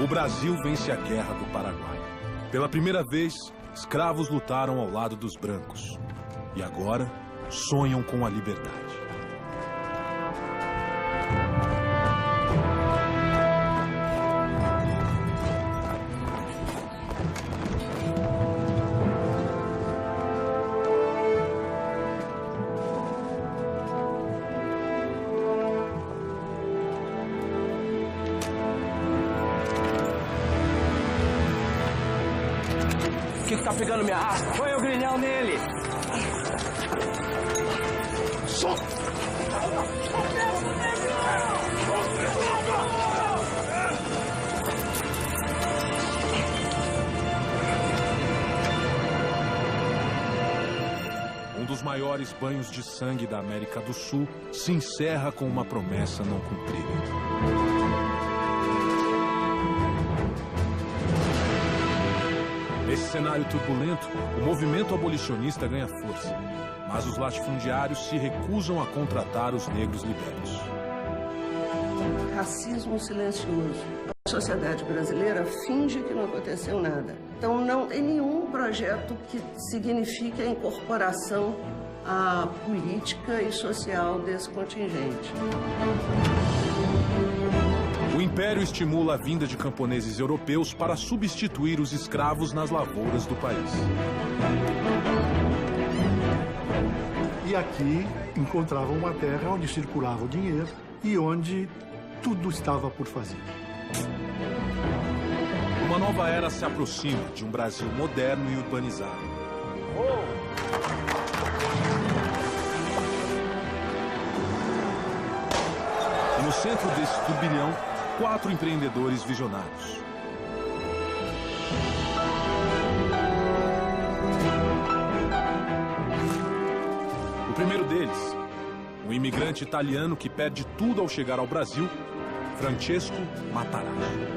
O Brasil vence a Guerra do Paraguai. Pela primeira vez, escravos lutaram ao lado dos brancos. E agora, sonham com a liberdade. O que tá pegando minha raça? Põe o grilhão nele! Solta! Um dos maiores banhos de sangue da América do Sul se encerra com uma promessa não cumprida. Nesse cenário turbulento, o movimento abolicionista ganha força, mas os latifundiários se recusam a contratar os negros libertos. Racismo silencioso. A sociedade brasileira finge que não aconteceu nada. Então não tem nenhum projeto que signifique a incorporação à política e social desse contingente. O Império estimula a vinda de camponeses europeus para substituir os escravos nas lavouras do país. E aqui encontravam uma terra onde circulava o dinheiro e onde tudo estava por fazer. Uma nova era se aproxima de um Brasil moderno e urbanizado. E no centro desse turbilhão, 4 empreendedores visionários. O primeiro deles, um imigrante italiano que perde tudo ao chegar ao Brasil, Francesco Matarazzo.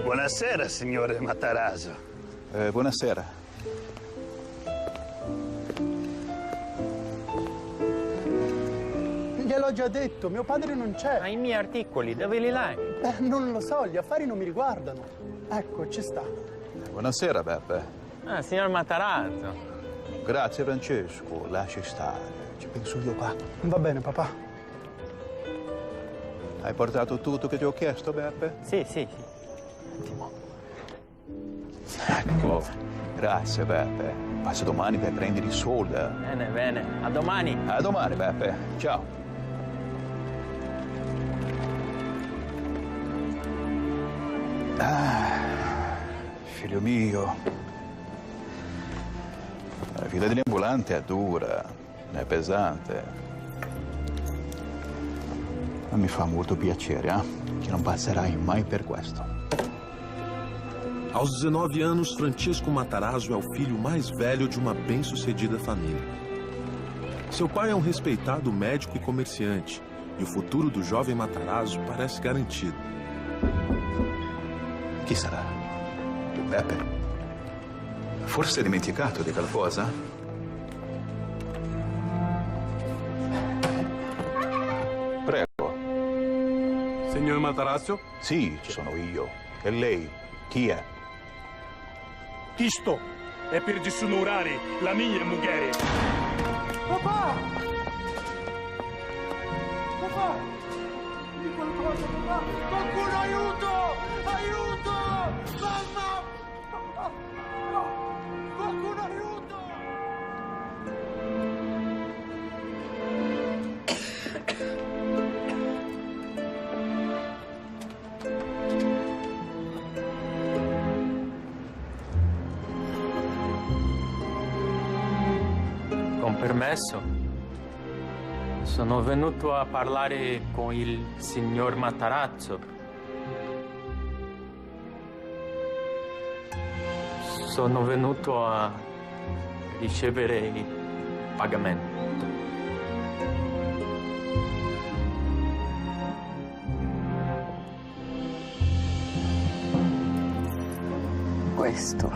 Buonasera, signore Matarazzo. Buonasera. Gliel'ho già detto, mio padre non c'è. Ma i miei articoli, dove li leggi? Non lo so, gli affari non mi riguardano. Ecco, ci sta. Buonasera, Beppe. Ah, signor Matarazzo. Grazie, Francesco. Lasci stare. Ci penso io qua. Va bene, papà. Hai portato tutto che ti ho chiesto, Beppe? Sì, sì, sì. Attimo. Ecco. Grazie, Beppe. Passo domani per prendere i soldi. Bene, bene. A domani. A domani, Beppe. Ciao. Figlio mio. La vita degli ambulanti è dura, è pesante. Ma mi fa molto piacere, che non passerai mai per questo. Aos 19 anos, Francesco Matarazzo é o filho mais velho de uma bem-sucedida família. Seu pai é um respeitado médico e comerciante, e o futuro do jovem Matarazzo parece garantido. Chi sarà? Beppe? Forse sei dimenticato di qualcosa? Prego. Signor Matarazzo? Sì, ci sono io. E lei? Chi è? Isto è per disonorare la mia moglie. Papà! Papà! Di qualcosa, papà! Qualcuno aiuto! Aiuto! Mamma! Con permesso, sono venuto a parlare con il signor Matarazzo. Sono venuto a ricevere il pagamento. Questo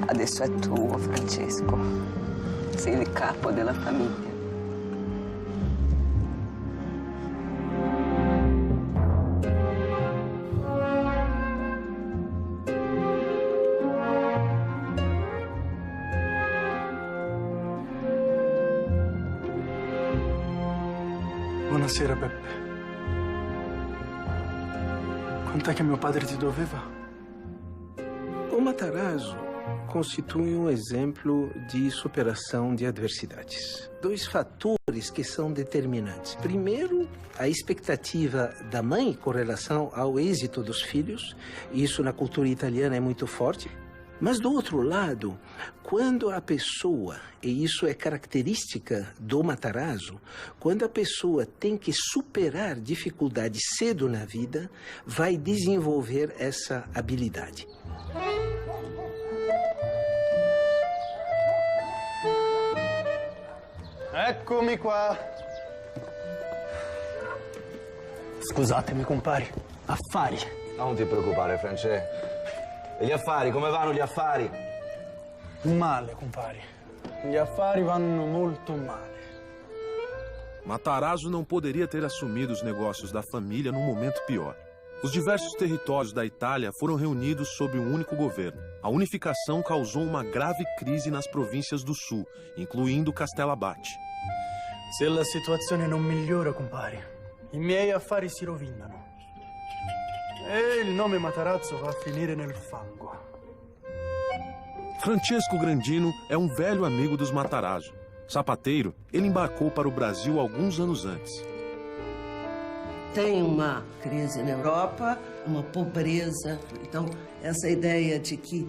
adesso è tuo, Francesco. Sei il capo della famiglia. Buonasera, Beppe. Quant'è che mio padre ti doveva? O Matarazzo constitui exemplo de superação de adversidades. Dois fatores que são determinantes. Primeiro, a expectativa da mãe com relação ao êxito dos filhos. Isso na cultura italiana é muito forte. Mas do outro lado, quando a pessoa, e isso é característica do Matarazzo, quando a pessoa tem que superar dificuldades cedo na vida, vai desenvolver essa habilidade. Eccomi qua. Scusatemi, compari. Affari. Non ti preoccupare, Francesco. E gli affari, come vanno gli affari? Male, compari. Gli affari vanno molto male. Matarazzo não poderia ter assumido os negócios da família num momento pior. Os diversos territórios da Itália foram reunidos sob um único governo. A unificação causou uma grave crise nas províncias do sul, incluindo Castelo Abate. Se la situazione non migliora, compari, i miei affari si rovinano. E il nome Matarazzo va a finire nel fango. Francesco Grandino é um velho amigo dos Matarazzo. Sapateiro, ele embarcou para o Brasil alguns anos antes. Tem uma crise na Europa, uma pobreza. Então, essa ideia de que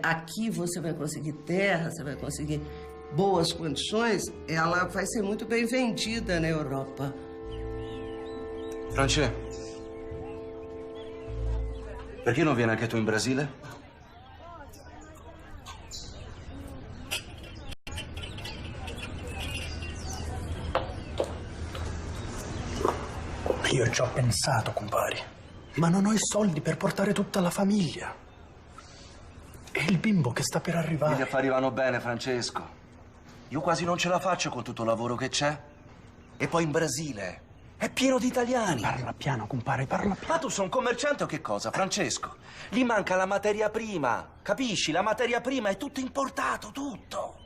aqui você vai conseguir terra, você vai conseguir boas condições, ela vai ser muito bem vendida na Europa. Francesco, perché non vieni anche tu in Brasile? Io ci ho pensato, compari, ma non ho i soldi per portare tutta la famiglia. E il bimbo che sta per arrivare. Gli affari vanno bene, Francesco. Io quasi non ce la faccio con tutto il lavoro che c'è. E poi in Brasile è pieno di italiani. Parla piano, compare, parla piano. Ma tu sei un commerciante o che cosa, Francesco? Gli manca la materia prima, capisci? La materia prima è tutto importato, tutto.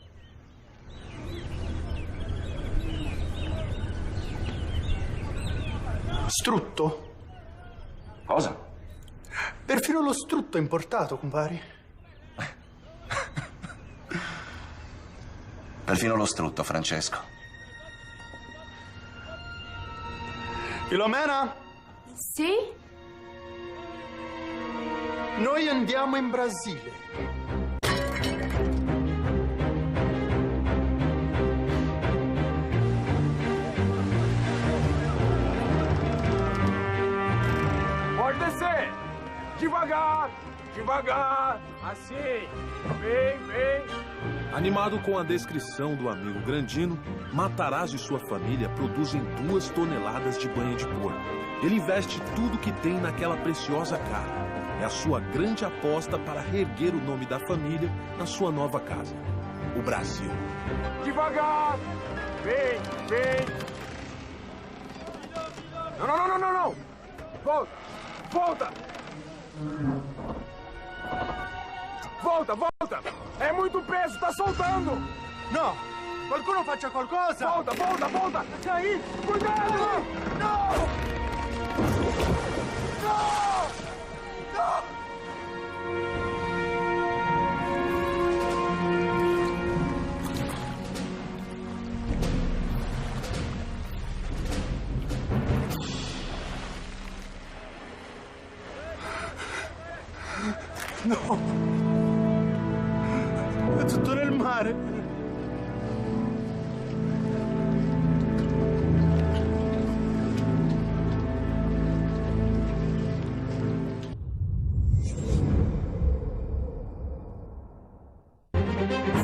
Strutto? Cosa? Perfino lo strutto è importato, compari. Perfino lo strutto, Francesco. Filomena? Sì? Noi andiamo in Brasile. Pode descer! Devagar! Devagar! Assim! Vem! Animado com a descrição do amigo Grandino, Matarazzo e sua família produzem 2 toneladas de banha de porco. Ele investe tudo que tem naquela preciosa carne. É a sua grande aposta para reerguer o nome da família na sua nova casa, o Brasil. Devagar! Vem! Não! Volta! Volta! É muito peso, tá soltando! No! Qualcuno faccia qualcosa! Volta! Daí! Cuidado! No! No! È tutto nel mare!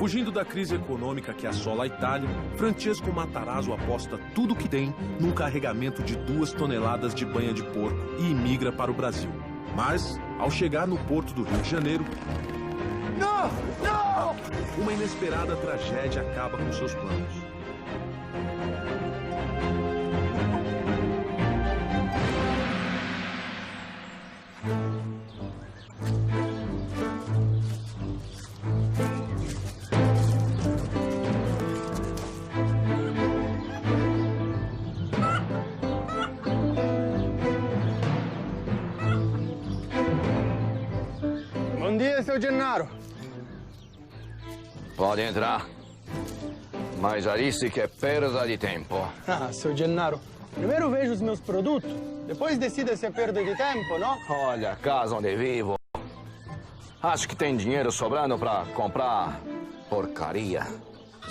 Fugindo da crise econômica que assola a Itália, Francesco Matarazzo aposta tudo o que tem num carregamento de 2 toneladas de banha de porco e imigra para o Brasil. Mas, ao chegar no porto do Rio de Janeiro... Não! Não! Uma inesperada tragédia acaba com seus planos. Bom dia, seu Gennaro. Pode entrar. Mas disse que é perda de tempo. Ah, seu Gennaro, primeiro veja os meus produtos, depois decida se é perda de tempo, não? Olha, a casa onde vivo. Acho que tem dinheiro sobrando para comprar porcaria.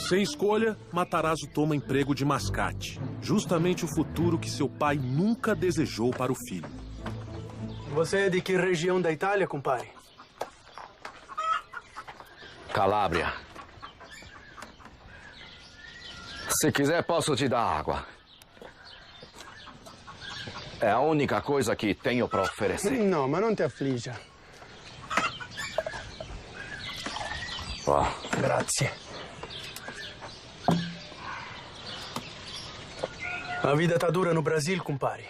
Sem escolha, Matarazzo toma emprego de mascate. Justamente o futuro que seu pai nunca desejou para o filho. Você é de que região da Itália, compadre? Calábria. Se quiser, posso te dar água. É a única coisa que tenho para oferecer. Não, mas não te aflija. Oh. Grazie. A vida tá dura no Brasil, compadre.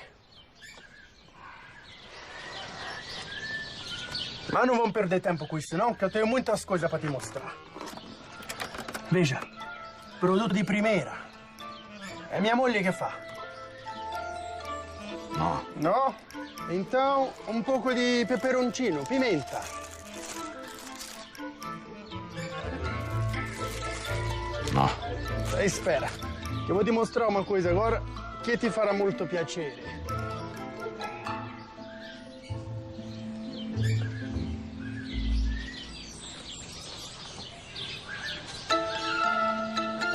Mas não vamos perder tempo com isso, não, que eu tenho muitas coisas para te mostrar. Veja, produto de primeira. É minha moglie che fa. No. No? Então, um pouco de peperoncino, pimenta. No. Espera, eu vou te mostrar uma coisa agora que ti farà molto piacere.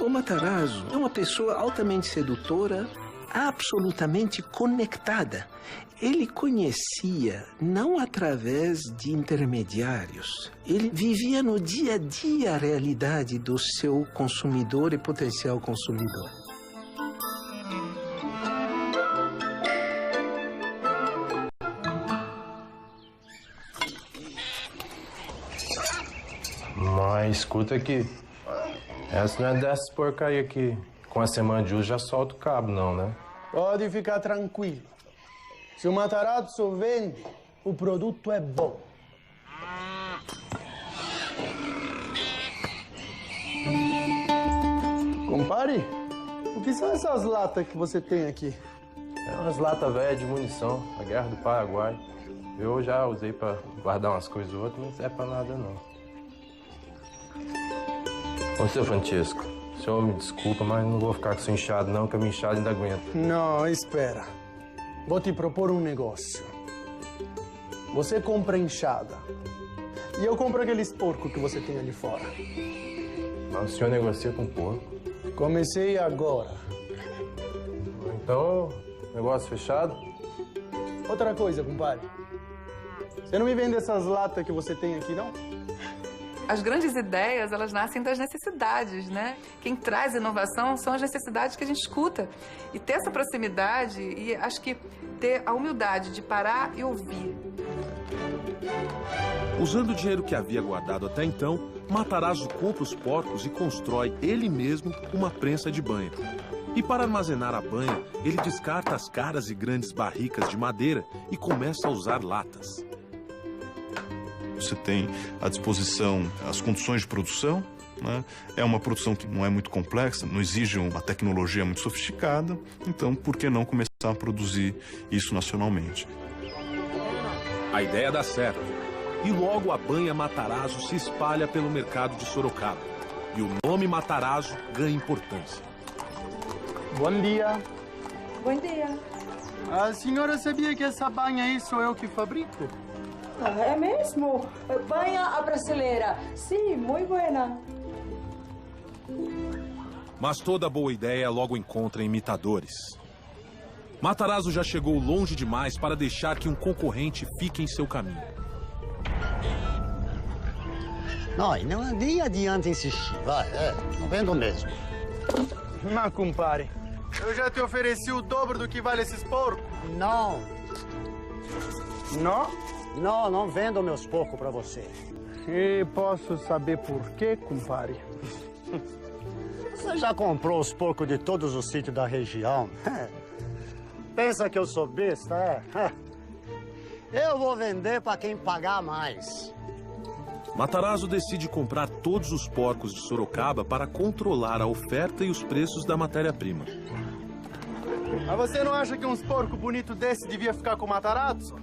O Matarazzo é uma pessoa altamente sedutora, absolutamente conectada. Ele conhecia não através de intermediários. Ele vivia no dia a dia a realidade do seu consumidor e potencial consumidor. Mas escuta aqui. Essa não é dessas porcaria que com a semana de uso já solta o cabo, não, né? Pode ficar tranquilo. Se o Matarazzo vende, o produto é bom. Compare, o que são essas latas que você tem aqui? É umas latas velhas de munição, a Guerra do Paraguai. Eu já usei pra guardar umas coisas ou outras, mas não é pra nada, não. Ô, seu Francesco, o senhor me desculpa, mas não vou ficar com seu inchado, não, que a minha inchada ainda aguenta. Não, espera. Vou te propor um negócio. Você compra enxada e eu compro aqueles porcos que você tem ali fora. Mas o senhor negocia com porco? Comecei agora. Então, negócio fechado? Outra coisa, compadre. Você não me vende essas latas que você tem aqui, não? As grandes ideias, elas nascem das necessidades, né? Quem traz inovação são as necessidades que a gente escuta. E ter essa proximidade e acho que ter a humildade de parar e ouvir. Usando o dinheiro que havia guardado até então, Matarazzo compra os porcos e constrói ele mesmo uma prensa de banha. E para armazenar a banha, ele descarta as caras e grandes barricas de madeira e começa a usar latas. Você tem à disposição as condições de produção, né? É uma produção que não é muito complexa, não exige uma tecnologia muito sofisticada, então por que não começar a produzir isso nacionalmente? A ideia dá certo, e logo a banha Matarazzo se espalha pelo mercado de Sorocaba, e o nome Matarazzo ganha importância. Bom dia. Bom dia. A senhora sabia que essa banha aí sou eu que fabrico? É mesmo? Banha a brasileira. Sim, muito buena. Mas toda boa ideia logo encontra imitadores. Matarazzo já chegou longe demais para deixar que um concorrente fique em seu caminho. Não, nem adianta insistir, vai, não vendo mesmo. Mas, compadre, eu já te ofereci o dobro do que vale esses porcos. Não. Não? Não vendo meus porcos pra você. E posso saber por quê, compadre? Você já comprou os porcos de todos os sítios da região? Pensa que eu sou besta, Eu vou vender pra quem pagar mais. Matarazzo decide comprar todos os porcos de Sorocaba para controlar a oferta e os preços da matéria-prima. Mas você não acha que uns porcos bonitos desse devia ficar com o Matarazzo?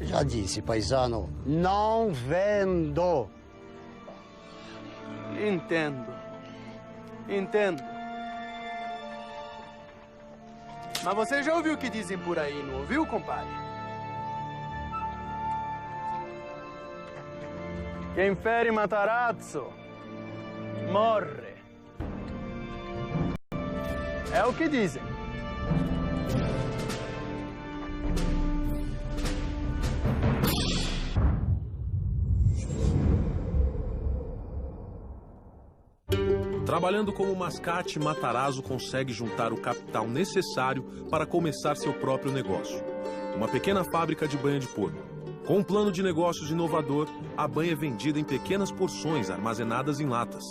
Já disse, paisano, não vendo. Entendo. Mas você já ouviu o que dizem por aí, não ouviu, compadre? Quem fere Matarazzo morre. É o que dizem. Trabalhando como mascate, Matarazzo consegue juntar o capital necessário para começar seu próprio negócio. Uma pequena fábrica de banha de porco. Com um plano de negócios inovador, a banha é vendida em pequenas porções armazenadas em latas.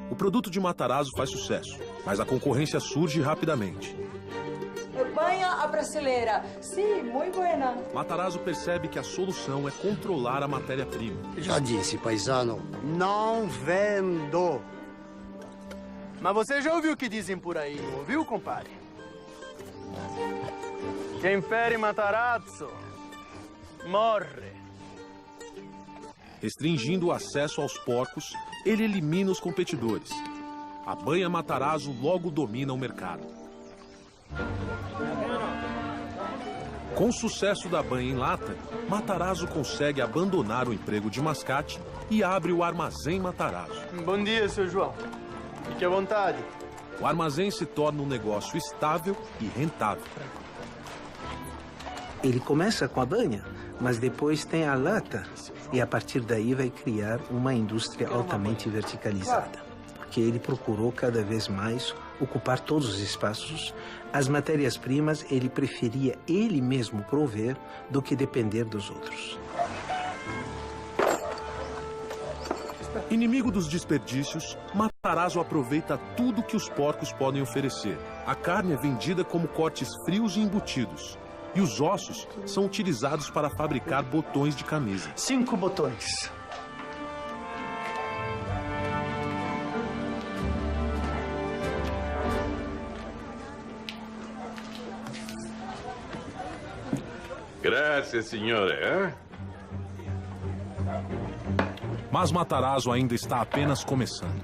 O produto de Matarazzo faz sucesso, mas a concorrência surge rapidamente. Banha a brasileira. Sim, muito buena. Matarazzo percebe que a solução é controlar a matéria-prima. Já disse, paisano, não vendo. Mas você já ouviu o que dizem por aí, não ouviu, compadre? Quem fere Matarazzo morre. Restringindo o acesso aos porcos, ele elimina os competidores. A banha Matarazzo logo domina o mercado. Com o sucesso da banha em lata, Matarazzo consegue abandonar o emprego de mascate e abre o Armazém Matarazzo. Bom dia, seu João. Fique à vontade. O armazém se torna um negócio estável e rentável. Ele começa com a banha, mas depois tem a lata. E a partir daí vai criar uma indústria altamente verticalizada. Porque ele procurou cada vez mais ocupar todos os espaços. As matérias-primas ele preferia ele mesmo prover do que depender dos outros. Inimigo dos desperdícios, Matarazzo aproveita tudo que os porcos podem oferecer. A carne é vendida como cortes frios e embutidos. E os ossos são utilizados para fabricar botões de camisa. 5 botões. Grazie, signore. Mas Matarazzo ainda está apenas começando.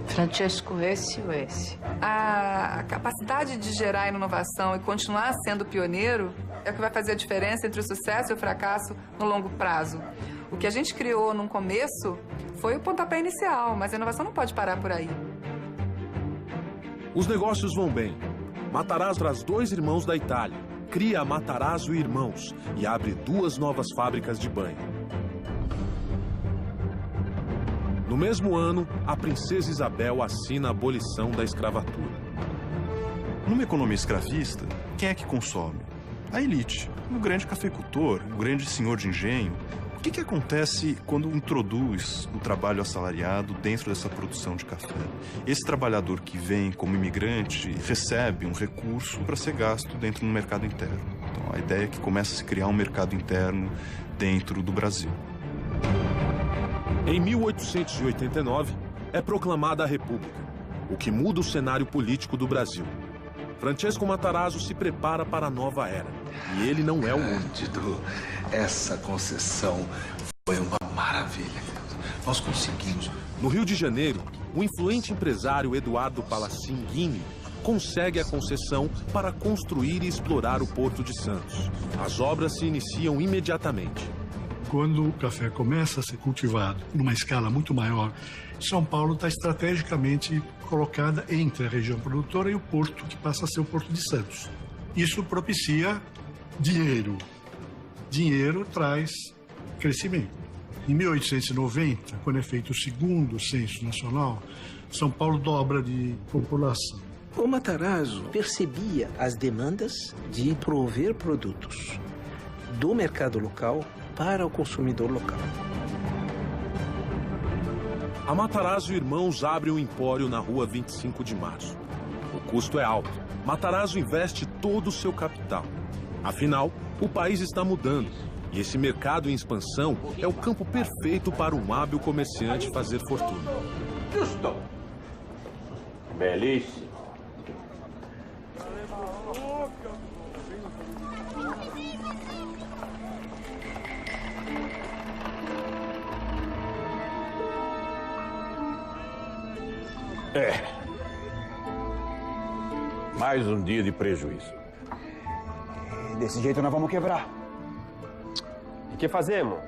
Francesco, esse ou esse? A capacidade de gerar inovação e continuar sendo pioneiro é o que vai fazer a diferença entre o sucesso e o fracasso no longo prazo. O que a gente criou no começo foi o pontapé inicial, mas a inovação não pode parar por aí. Os negócios vão bem. Matarazzo traz 2 irmãos da Itália, cria a Matarazzo e Irmãos e abre 2 novas fábricas de banha. No mesmo ano, a princesa Isabel assina a abolição da escravatura. Numa economia escravista, quem é que consome? A elite, o grande cafeicultor, o grande senhor de engenho. O que acontece quando introduz o trabalho assalariado dentro dessa produção de café? Esse trabalhador que vem como imigrante recebe um recurso para ser gasto dentro do mercado interno. Então, a ideia é que começa a se criar um mercado interno dentro do Brasil. Em 1889, é proclamada a República, o que muda o cenário político do Brasil. Francesco Matarazzo se prepara para a nova era, e ele não é o único. Essa concessão foi uma maravilha. Nós conseguimos. No Rio de Janeiro, o influente empresário Eduardo Palacin Guini consegue a concessão para construir e explorar o Porto de Santos. As obras se iniciam imediatamente. Quando o café começa a ser cultivado numa escala muito maior, São Paulo está estrategicamente colocada entre a região produtora e o porto, que passa a ser o Porto de Santos. Isso propicia dinheiro. Dinheiro traz crescimento. Em 1890, quando é feito o segundo censo nacional, São Paulo dobra de população. O Matarazzo percebia as demandas de prover produtos do mercado local para o consumidor local. A Matarazzo Irmãos abre um empório na rua 25 de março. O custo é alto. Matarazzo investe todo o seu capital. Afinal, o país está mudando. E esse mercado em expansão é o campo perfeito para um hábil comerciante fazer fortuna. Justo. Belíssimo. Mais um dia de prejuízo. Desse jeito nós vamos quebrar. E o que fazemos?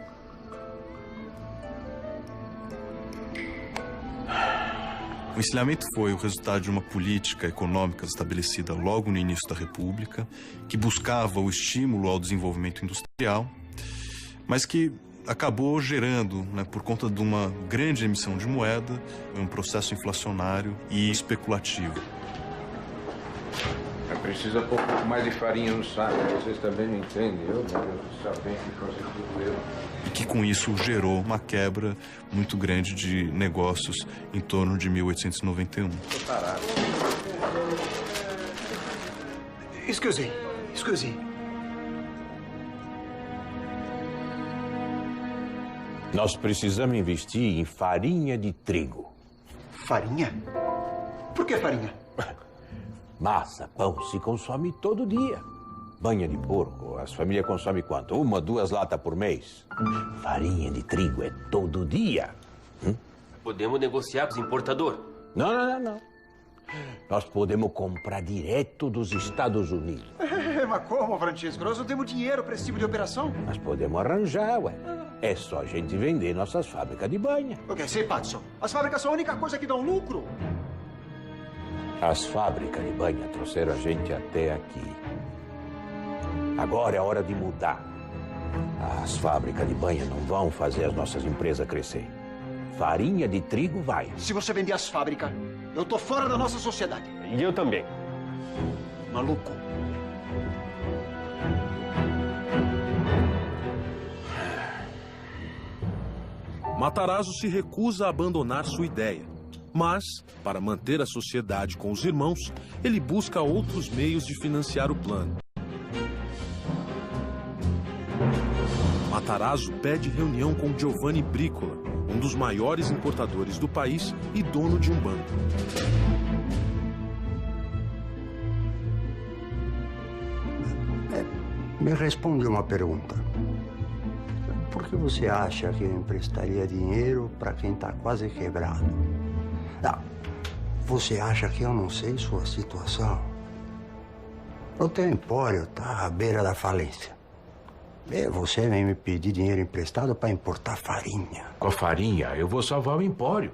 O encilhamento foi o resultado de uma política econômica estabelecida logo no início da República, que buscava o estímulo ao desenvolvimento industrial, mas que acabou gerando, por conta de uma grande emissão de moeda, um processo inflacionário e especulativo. Precisa pôr um pouco mais de farinha no saco, vocês também não entendem, eu sabem que fazer tudo eu. E que com isso gerou uma quebra muito grande de negócios em torno de 1891. Tô parado. Excuse. Nós precisamos investir em farinha de trigo. Farinha? Por que farinha? Massa, pão se consome todo dia. Banha de porco, as famílias consomem quanto? 1, 2 latas por mês. Farinha de trigo é todo dia. Podemos negociar com os importadores? Não. Nós podemos comprar direto dos Estados Unidos. Mas como, Francisco? Nós não temos dinheiro para esse tipo de operação. Nós podemos arranjar, ué. É só a gente vender nossas fábricas de banha. Ok, sei, Patson. As fábricas são a única coisa que dão lucro. As fábricas de banha trouxeram a gente até aqui. Agora é hora de mudar. As fábricas de banha não vão fazer as nossas empresas crescer. Farinha de trigo vai. Se você vender as fábricas, eu tô fora da nossa sociedade. E eu também. Maluco. Matarazzo se recusa a abandonar sua ideia. Mas, para manter a sociedade com os irmãos, ele busca outros meios de financiar o plano. Matarazzo pede reunião com Giovanni Bricola, um dos maiores importadores do país e dono de um banco. Me responde uma pergunta. Por que você acha que eu emprestaria dinheiro para quem está quase quebrado? Você acha que eu não sei sua situação? O teu empório está à beira da falência. E você vem me pedir dinheiro emprestado para importar farinha. Com a farinha, eu vou salvar o empório.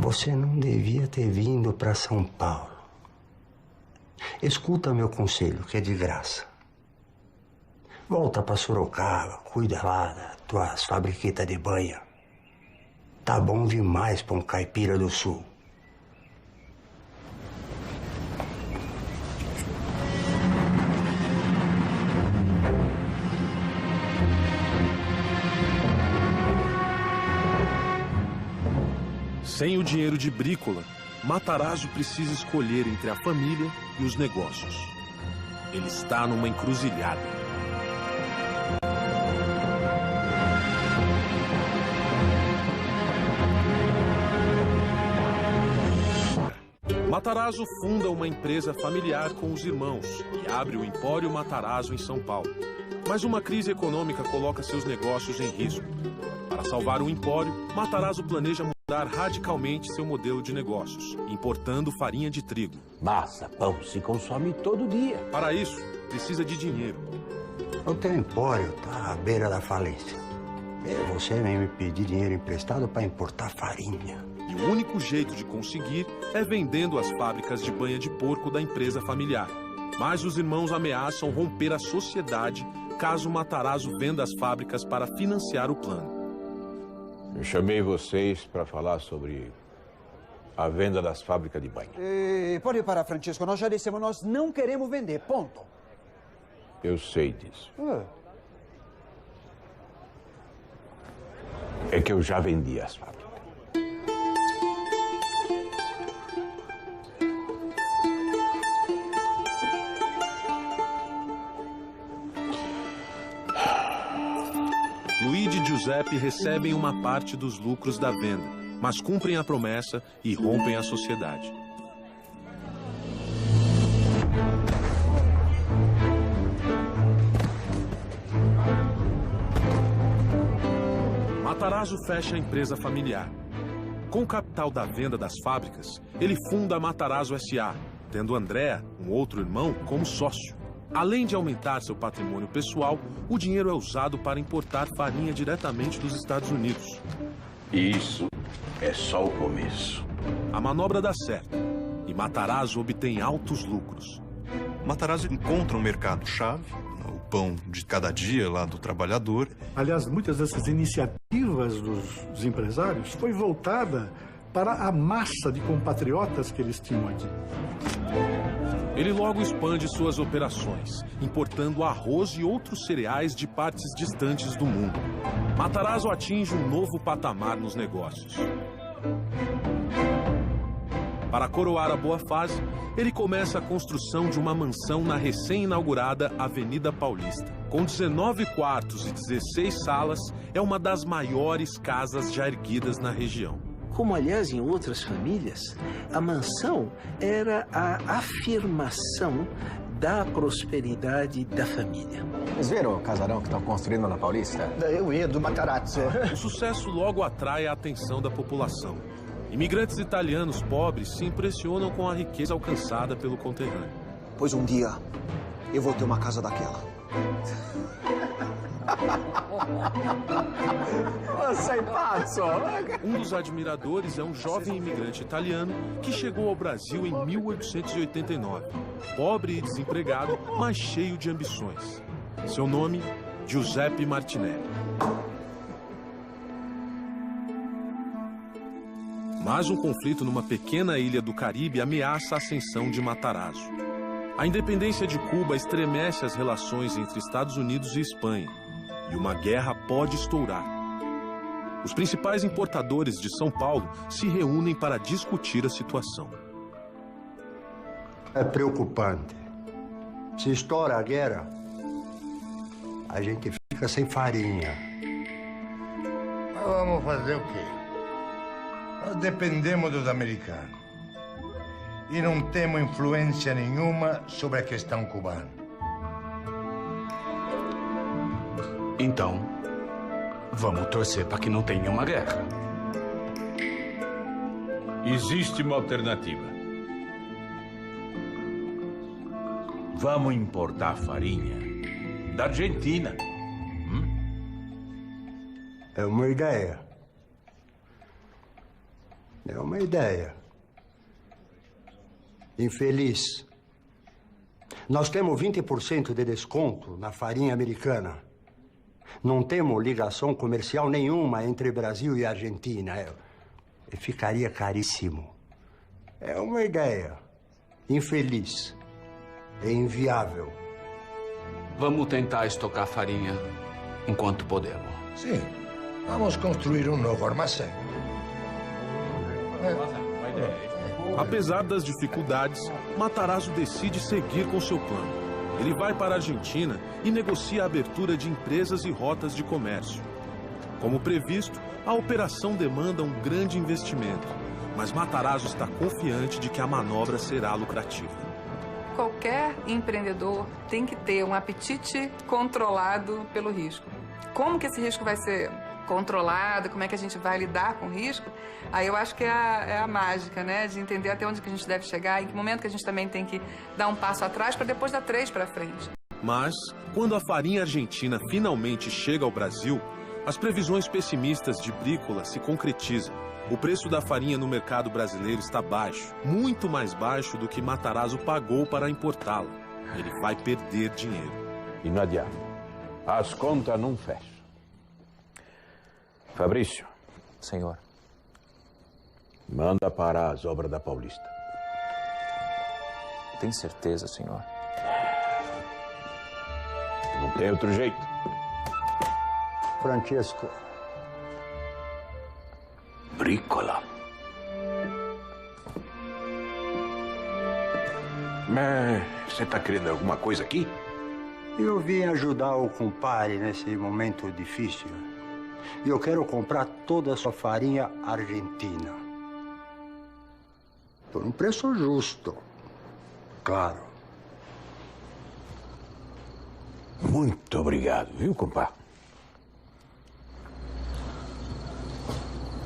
Você não devia ter vindo para São Paulo. Escuta meu conselho, que é de graça. Volta para Sorocaba, cuida lá das tuas fabriquetas de banha. Tá bom demais para um caipira do sul. Sem o dinheiro de Bricola, Matarazzo precisa escolher entre a família e os negócios. Ele está numa encruzilhada. Matarazzo funda uma empresa familiar com os irmãos e abre o Empório Matarazzo em São Paulo. Mas uma crise econômica coloca seus negócios em risco. Para salvar o empório, Matarazzo planeja mudar radicalmente seu modelo de negócios, importando farinha de trigo. Massa, pão se consome todo dia. Para isso, precisa de dinheiro. O teu empório está à beira da falência. E você vem me pedir dinheiro emprestado para importar farinha. E o único jeito de conseguir é vendendo as fábricas de banha de porco da empresa familiar. Mas os irmãos ameaçam romper a sociedade caso Matarazzo venda as fábricas para financiar o plano. Eu chamei vocês para falar sobre a venda das fábricas de banho. Pode parar, Francesco. Nós já dissemos, nós não queremos vender. Ponto. Eu sei disso. É que eu já vendi as fábricas. Luigi e Giuseppe recebem uma parte dos lucros da venda, mas cumprem a promessa e rompem a sociedade. Matarazzo fecha a empresa familiar. Com o capital da venda das fábricas, ele funda a Matarazzo S.A., tendo Andrea, um outro irmão, como sócio. Além de aumentar seu patrimônio pessoal, o dinheiro é usado para importar farinha diretamente dos Estados Unidos. Isso é só o começo. A manobra dá certo e Matarazzo obtém altos lucros. Matarazzo encontra um mercado-chave, o pão de cada dia lá do trabalhador. Aliás, muitas dessas iniciativas dos empresários foi voltada para a massa de compatriotas que eles tinham aqui. Ele logo expande suas operações, importando arroz e outros cereais de partes distantes do mundo. Matarazzo atinge um novo patamar nos negócios. Para coroar a boa fase, ele começa a construção de uma mansão na recém-inaugurada Avenida Paulista. Com 19 quartos e 16 salas, é uma das maiores casas já erguidas na região. Como, aliás, em outras famílias, a mansão era a afirmação da prosperidade da família. Vocês viram o casarão que estão construindo na Paulista? Eu ia, do Matarazzo. O sucesso logo atrai a atenção da população. Imigrantes italianos pobres se impressionam com a riqueza alcançada pelo conterrâneo. Pois um dia eu vou ter uma casa daquela. Você é pazzo! Um dos admiradores é um jovem imigrante italiano que chegou ao Brasil em 1889. Pobre e desempregado, mas cheio de ambições. Seu nome, Giuseppe Martinelli. Mas um conflito numa pequena ilha do Caribe ameaça a ascensão de Matarazzo. A independência de Cuba estremece as relações entre Estados Unidos e Espanha, e uma guerra pode estourar. Os principais importadores de São Paulo se reúnem para discutir a situação. É preocupante. Se estoura a guerra, a gente fica sem farinha. Mas vamos fazer o quê? Nós dependemos dos americanos. E não temos influência nenhuma sobre a questão cubana. Então, vamos torcer para que não tenha uma guerra. Existe uma alternativa. Vamos importar farinha da Argentina. É uma ideia. É uma ideia. Infeliz. Nós temos 20% de desconto na farinha americana. Não temos ligação comercial nenhuma entre Brasil e Argentina. Ficaria caríssimo. É uma ideia. Infeliz. É inviável. Vamos tentar estocar farinha enquanto podemos. Sim. Vamos construir um novo armazém. Apesar das dificuldades, Matarazzo decide seguir com seu plano. Ele vai para a Argentina e negocia a abertura de empresas e rotas de comércio. Como previsto, a operação demanda um grande investimento, mas Matarazzo está confiante de que a manobra será lucrativa. Qualquer empreendedor tem que ter um apetite controlado pelo risco. Como que esse risco vai ser controlado, como é que a gente vai lidar com o risco? Aí eu acho que é a mágica, né? De entender até onde que a gente deve chegar, em que momento que a gente também tem que dar um passo atrás para depois dar 3 para frente. Mas, quando a farinha argentina finalmente chega ao Brasil, as previsões pessimistas de Brícola se concretizam. O preço da farinha no mercado brasileiro está baixo, muito mais baixo do que Matarazzo pagou para importá-la. Ele vai perder dinheiro. E não adianta. As contas não fecham. Fabrício. Senhor. Manda parar as obras da Paulista. Tem certeza, senhor? Não tem outro jeito. Francesco. Brícola. Mas você tá querendo alguma coisa aqui? Eu vim ajudar o compadre nesse momento difícil. E eu quero comprar toda a sua farinha argentina. Por um preço justo. Claro. Muito obrigado, viu, compadre?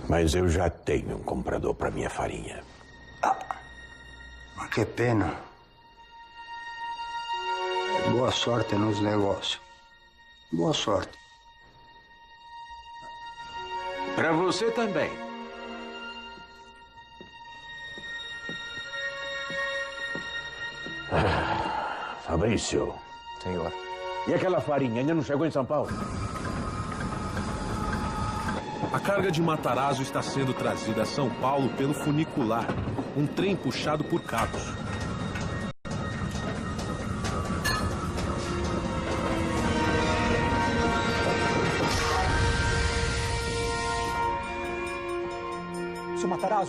Mas eu já tenho um comprador para minha farinha. Mas que pena. Boa sorte nos negócios. Boa sorte. Para você também. Fabrício. Senhor. E aquela farinha ainda não chegou em São Paulo? A carga de Matarazzo está sendo trazida a São Paulo pelo funicular, um trem puxado por cabos.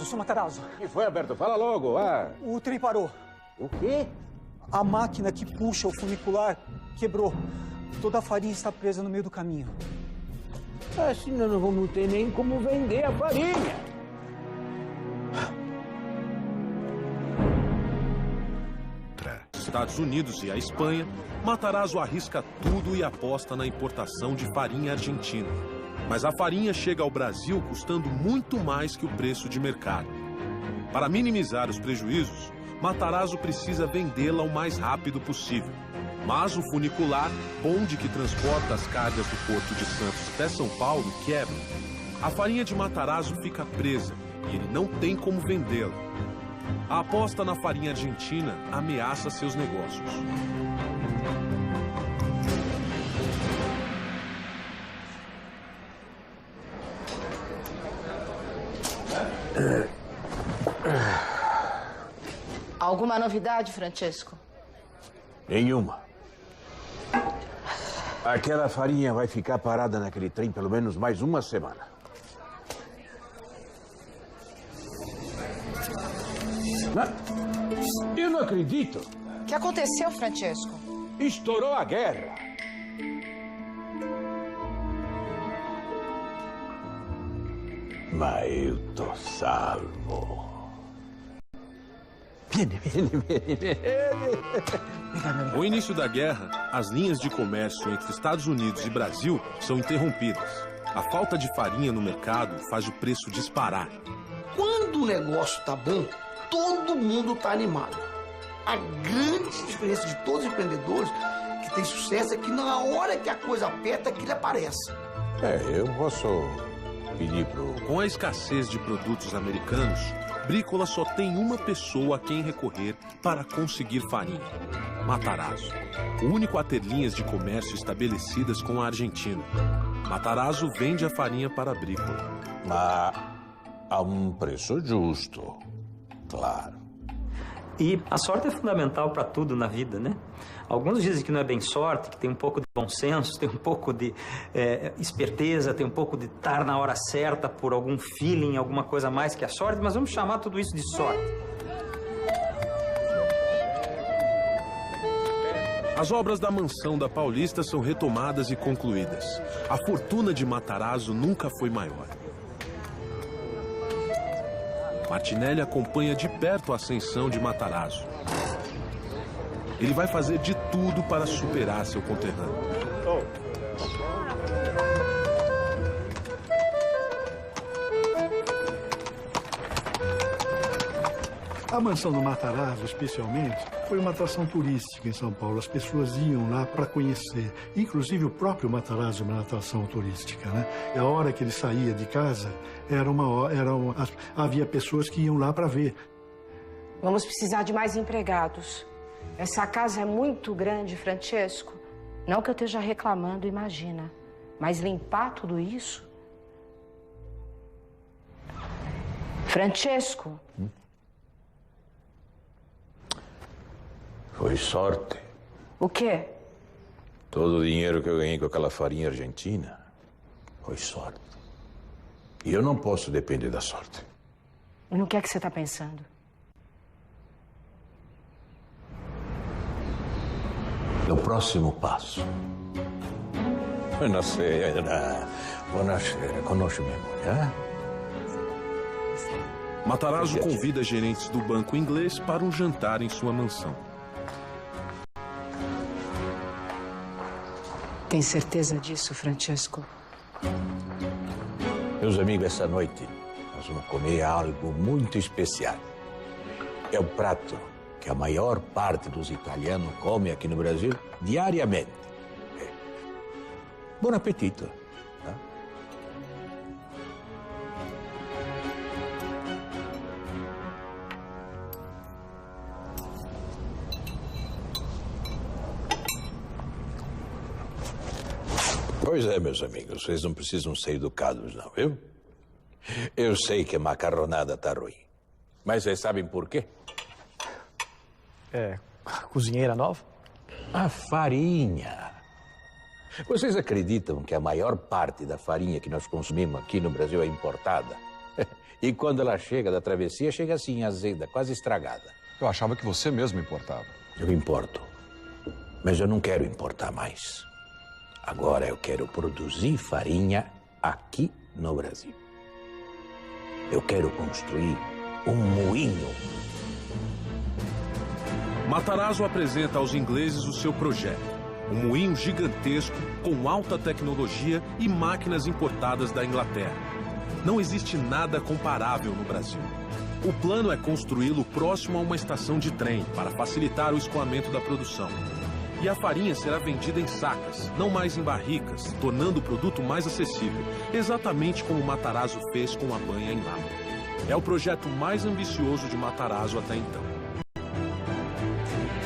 Seu Matarazzo. O que foi, Alberto? Fala logo, O trem parou. O quê? A máquina que puxa o funicular quebrou. Toda a farinha está presa no meio do caminho. Assim nós não vamos ter nem como vender a farinha. Estados Unidos e a Espanha, Matarazzo arrisca tudo e aposta na importação de farinha argentina. Mas a farinha chega ao Brasil custando muito mais que o preço de mercado. Para minimizar os prejuízos, Matarazzo precisa vendê-la o mais rápido possível. Mas o funicular, bonde que transporta as cargas do Porto de Santos até São Paulo, quebra. A farinha de Matarazzo fica presa e ele não tem como vendê-la. A aposta na farinha argentina ameaça seus negócios. Alguma novidade, Francesco? Nenhuma. Aquela farinha vai ficar parada naquele trem pelo menos mais uma semana. Eu não acredito. O que aconteceu, Francesco? Estourou a guerra. Mas eu tô salvo. Com o início da guerra, as linhas de comércio entre Estados Unidos e Brasil são interrompidas. A falta de farinha no mercado faz o preço disparar. Quando o negócio tá bom, todo mundo tá animado. A grande diferença de todos os empreendedores que tem sucesso é que na hora que a coisa aperta, aquilo aparece. Eu posso pedir pro... Com a escassez de produtos americanos, Brícola só tem uma pessoa a quem recorrer para conseguir farinha: Matarazzo, o único a ter linhas de comércio estabelecidas com a Argentina. Matarazzo vende a farinha para a Brícola. Mas a um preço justo, claro. E a sorte é fundamental para tudo na vida, né? Alguns dizem que não é bem sorte, que tem um pouco de bom senso, tem um pouco de esperteza, tem um pouco de estar na hora certa por algum feeling, alguma coisa mais que a sorte, mas vamos chamar tudo isso de sorte. As obras da mansão da Paulista são retomadas e concluídas. A fortuna de Matarazzo nunca foi maior. Martinelli acompanha de perto a ascensão de Matarazzo. Ele vai fazer de tudo para superar seu conterrâneo. A mansão do Matarazzo, especialmente, foi uma atração turística em São Paulo. As pessoas iam lá para conhecer. Inclusive, o próprio Matarazzo é uma atração turística, né? E a hora que ele saía de casa, havia pessoas que iam lá para ver. Vamos precisar de mais empregados. Essa casa é muito grande, Francesco. Não que eu esteja reclamando, imagina. Mas limpar tudo isso... Francesco? Foi sorte. O quê? Todo o dinheiro que eu ganhei com aquela farinha argentina foi sorte. E eu não posso depender da sorte. No que é que você está pensando? No próximo passo. Buonasera. Buonasera. Conosce minha mulher? Matarazzo convida gerentes do banco inglês para um jantar em sua mansão. Tem certeza disso, Francesco? Meus amigos, essa noite nós vamos comer algo muito especial. É o prato que a maior parte dos italianos come aqui no Brasil diariamente. Bom apetito. Tá? Pois é, meus amigos, vocês não precisam ser educados, não, viu? Eu sei que a macarronada tá ruim, mas vocês sabem por quê? Cozinheira nova? A farinha. Vocês acreditam que a maior parte da farinha que nós consumimos aqui no Brasil é importada? E quando ela chega da travessia, chega assim, azeda, quase estragada. Eu achava que você mesmo importava. Eu importo, mas eu não quero importar mais. Agora eu quero produzir farinha aqui no Brasil. Eu quero construir um moinho. Matarazzo apresenta aos ingleses o seu projeto. Um moinho gigantesco, com alta tecnologia e máquinas importadas da Inglaterra. Não existe nada comparável no Brasil. O plano é construí-lo próximo a uma estação de trem, para facilitar o escoamento da produção. E a farinha será vendida em sacas, não mais em barricas, tornando o produto mais acessível, exatamente como Matarazzo fez com a banha em lata. É o projeto mais ambicioso de Matarazzo até então.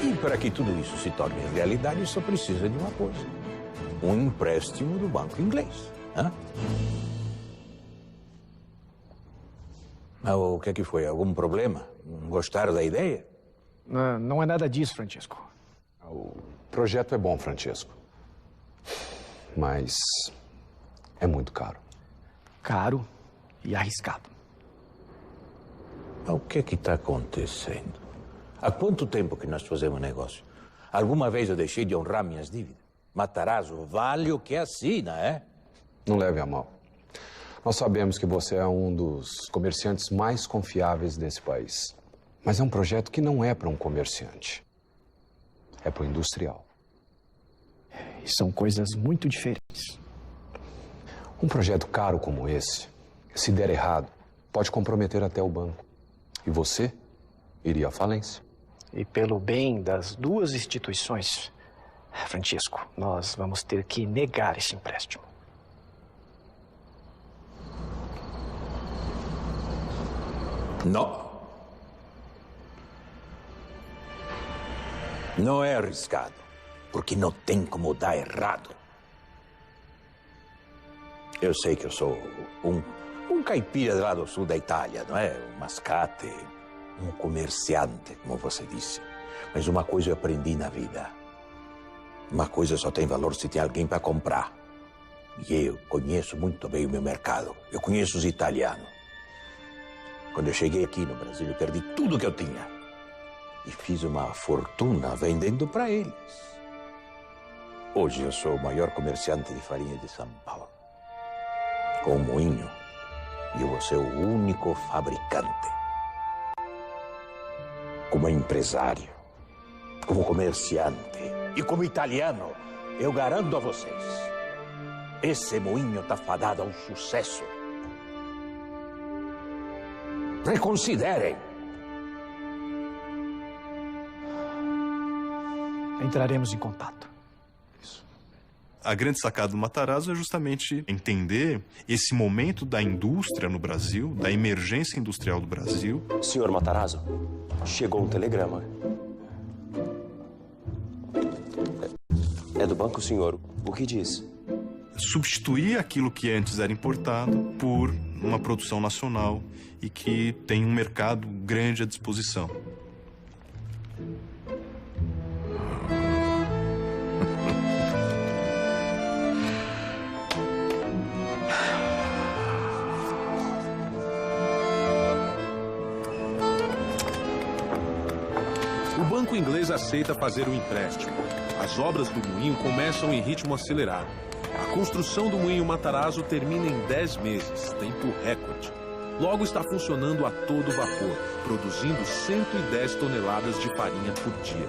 E para que tudo isso se torne realidade, só precisa de uma coisa. Um empréstimo do banco inglês. Hã? Mas o que foi? Algum problema? Não gostaram da ideia? Não é nada disso, Francesco. O projeto é bom, Francesco. Mas é muito caro. Caro e arriscado. O que está acontecendo? Há quanto tempo que nós fazemos negócio? Alguma vez eu deixei de honrar minhas dívidas? Matarazzo vale o que assina, é? Não leve a mal. Nós sabemos que você é um dos comerciantes mais confiáveis desse país. Mas é um projeto que não é para um comerciante. É para o industrial. E são coisas muito diferentes. Um projeto caro como esse, se der errado, pode comprometer até o banco. E você iria à falência. E pelo bem das duas instituições, Francesco, nós vamos ter que negar esse empréstimo. Não. Não é arriscado, porque não tem como dar errado. Eu sei que eu sou um caipira lá do sul da Itália, não é? Um mascate, um comerciante, como você disse. Mas uma coisa eu aprendi na vida. Uma coisa só tem valor se tem alguém para comprar. E eu conheço muito bem o meu mercado. Eu conheço os italianos. Quando eu cheguei aqui no Brasil, eu perdi tudo que eu tinha. E fiz uma fortuna vendendo para eles. Hoje eu sou o maior comerciante de farinha de São Paulo. Com um moinho, e eu vou ser o único fabricante. Como empresário, como comerciante e como italiano, eu garanto a vocês, esse moinho está fadado ao sucesso. Reconsiderem. Entraremos em contato. A grande sacada do Matarazzo é justamente entender esse momento da indústria no Brasil, da emergência industrial do Brasil. Senhor Matarazzo, chegou um telegrama. É do banco, senhor. O que diz? Substituir aquilo que antes era importado por uma produção nacional e que tem um mercado grande à disposição. O banco inglês aceita fazer o empréstimo. As obras do moinho começam em ritmo acelerado. A construção do moinho Matarazzo termina em 10 meses, tempo recorde. Logo está funcionando a todo vapor, produzindo 110 toneladas de farinha por dia.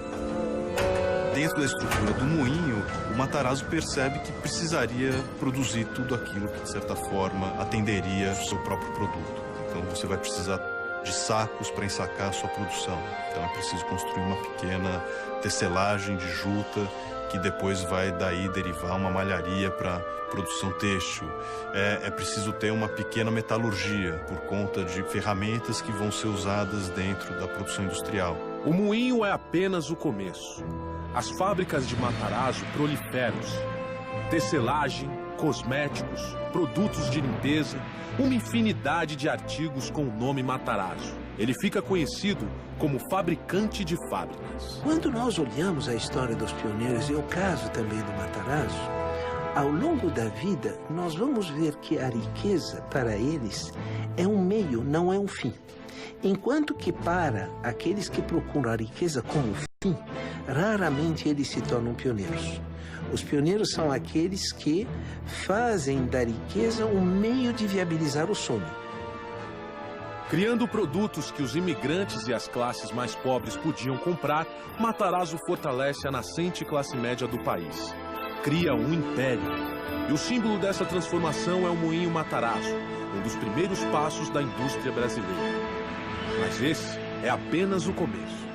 Dentro da estrutura do moinho, o Matarazzo percebe que precisaria produzir tudo aquilo que, de certa forma, atenderia o seu próprio produto. Então você vai precisar de sacos para ensacar a sua produção. Então é preciso construir uma pequena tecelagem de juta que depois vai daí derivar uma malharia para produção têxtil. É preciso ter uma pequena metalurgia por conta de ferramentas que vão ser usadas dentro da produção industrial. O moinho é apenas o começo. As fábricas de Matarazzo proliferam-se. Tecelagem, cosméticos, produtos de limpeza, uma infinidade de artigos com o nome Matarazzo. Ele fica conhecido como fabricante de fábricas. Quando nós olhamos a história dos pioneiros e o caso também do Matarazzo, ao longo da vida nós vamos ver que a riqueza para eles é um meio, não é um fim. Enquanto que para aqueles que procuram a riqueza como fim, raramente eles se tornam pioneiros. Os pioneiros são aqueles que fazem da riqueza um meio de viabilizar o sonho. Criando produtos que os imigrantes e as classes mais pobres podiam comprar, Matarazzo fortalece a nascente classe média do país. Cria um império. E o símbolo dessa transformação é o moinho Matarazzo, um dos primeiros passos da indústria brasileira. Mas esse é apenas o começo.